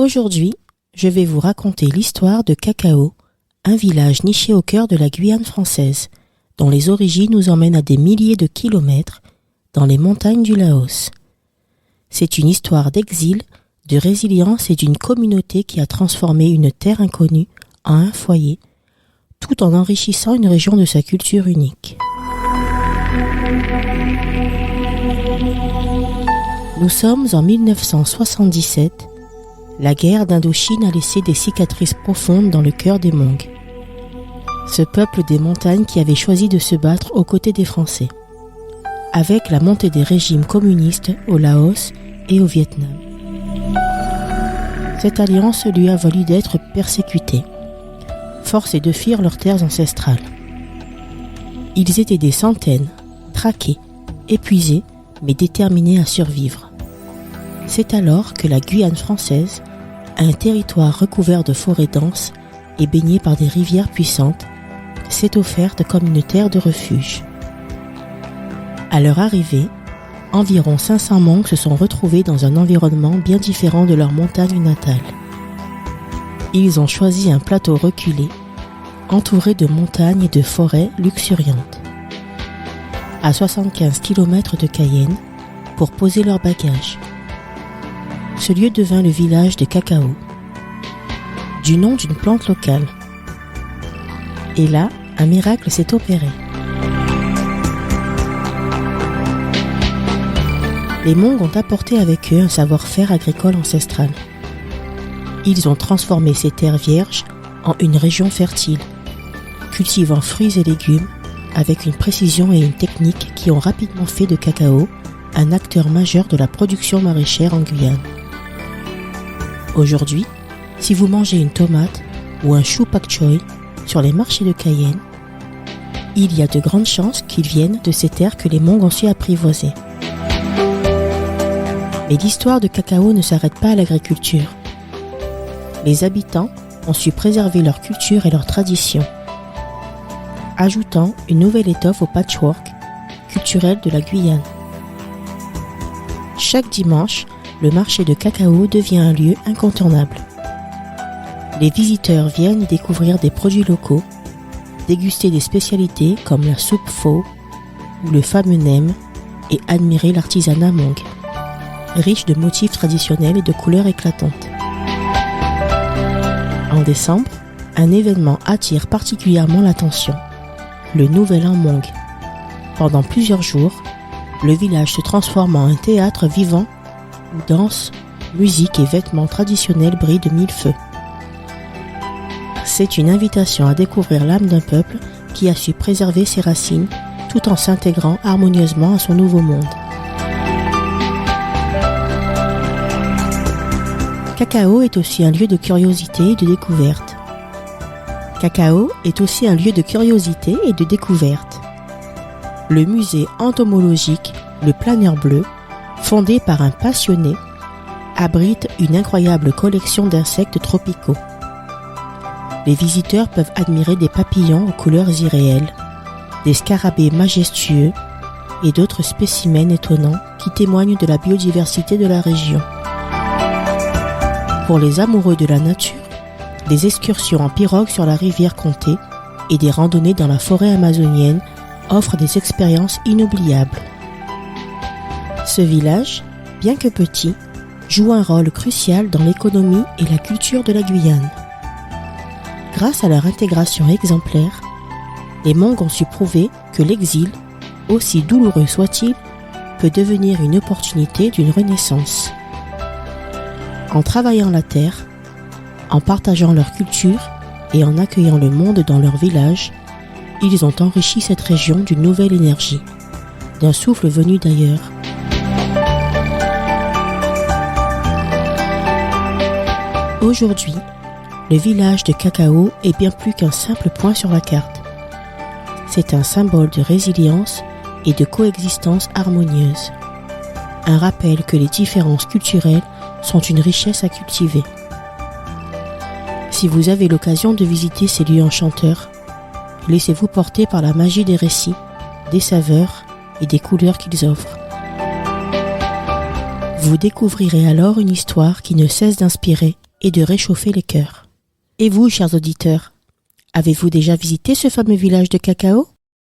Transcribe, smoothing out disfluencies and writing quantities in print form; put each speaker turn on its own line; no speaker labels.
Aujourd'hui, je vais vous raconter l'histoire de Cacao, un village niché au cœur de la Guyane française, dont les origines nous emmènent à des milliers de kilomètres dans les montagnes du Laos. C'est une histoire d'exil, de résilience et d'une communauté qui a transformé une terre inconnue en un foyer, tout en enrichissant une région de sa culture unique. Nous sommes en 1977. La guerre d'Indochine a laissé des cicatrices profondes dans le cœur des Hmong. Ce peuple des montagnes qui avait choisi de se battre aux côtés des Français, avec la montée des régimes communistes au Laos et au Vietnam. Cette alliance lui a valu d'être persécuté, forcés de fuir leurs terres ancestrales. Ils étaient des centaines, traqués, épuisés, mais déterminés à survivre. C'est alors que la Guyane française, un territoire recouvert de forêts denses et baigné par des rivières puissantes, s'est offerte comme une terre de refuge. À leur arrivée, environ 500 Hmong se sont retrouvés dans un environnement bien différent de leur montagne natale. Ils ont choisi un plateau reculé, entouré de montagnes et de forêts luxuriantes. À 75 km de Cayenne, pour poser leurs bagages. Ce lieu devint le village de Cacao, du nom d'une plante locale. Et là, un miracle s'est opéré. Les Hmong ont apporté avec eux un savoir-faire agricole ancestral. Ils ont transformé ces terres vierges en une région fertile, cultivant fruits et légumes avec une précision et une technique qui ont rapidement fait de Cacao un acteur majeur de la production maraîchère en Guyane. Aujourd'hui, si vous mangez une tomate ou un chou pak choy sur les marchés de Cayenne, il y a de grandes chances qu'ils viennent de ces terres que les Hmong ont su apprivoiser. Mais l'histoire de Cacao ne s'arrête pas à l'agriculture. Les habitants ont su préserver leur culture et leurs traditions, ajoutant une nouvelle étoffe au patchwork culturel de la Guyane. Chaque dimanche, le marché de Cacao devient un lieu incontournable. Les visiteurs viennent y découvrir des produits locaux, déguster des spécialités comme la soupe pho ou le fameux nem et admirer l'artisanat Hmong, riche de motifs traditionnels et de couleurs éclatantes. En décembre, un événement attire particulièrement l'attention, le Nouvel An Hmong. Pendant plusieurs jours, le village se transforme en un théâtre vivant où danse, musique et vêtements traditionnels brillent de mille feux. C'est une invitation à découvrir l'âme d'un peuple qui a su préserver ses racines tout en s'intégrant harmonieusement à son nouveau monde. Cacao est aussi un lieu de curiosité et de découverte. Cacao est aussi un lieu de curiosité et de découverte. Le musée entomologique Le Planeur Bleu, fondé par un passionné, abrite une incroyable collection d'insectes tropicaux. Les visiteurs peuvent admirer des papillons aux couleurs irréelles, des scarabées majestueux et d'autres spécimens étonnants qui témoignent de la biodiversité de la région. Pour les amoureux de la nature, des excursions en pirogue sur la rivière Comté et des randonnées dans la forêt amazonienne offrent des expériences inoubliables. Ce village, bien que petit, joue un rôle crucial dans l'économie et la culture de la Guyane. Grâce à leur intégration exemplaire, les Hmong ont su prouver que l'exil, aussi douloureux soit-il, peut devenir une opportunité d'une renaissance. En travaillant la terre, en partageant leur culture et en accueillant le monde dans leur village, ils ont enrichi cette région d'une nouvelle énergie, d'un souffle venu d'ailleurs. Aujourd'hui, le village de Cacao est bien plus qu'un simple point sur la carte. C'est un symbole de résilience et de coexistence harmonieuse. Un rappel que les différences culturelles sont une richesse à cultiver. Si vous avez l'occasion de visiter ces lieux enchanteurs, laissez-vous porter par la magie des récits, des saveurs et des couleurs qu'ils offrent. Vous découvrirez alors une histoire qui ne cesse d'inspirer et de réchauffer les cœurs. Et vous, chers auditeurs, avez-vous déjà visité ce fameux village de cacao ?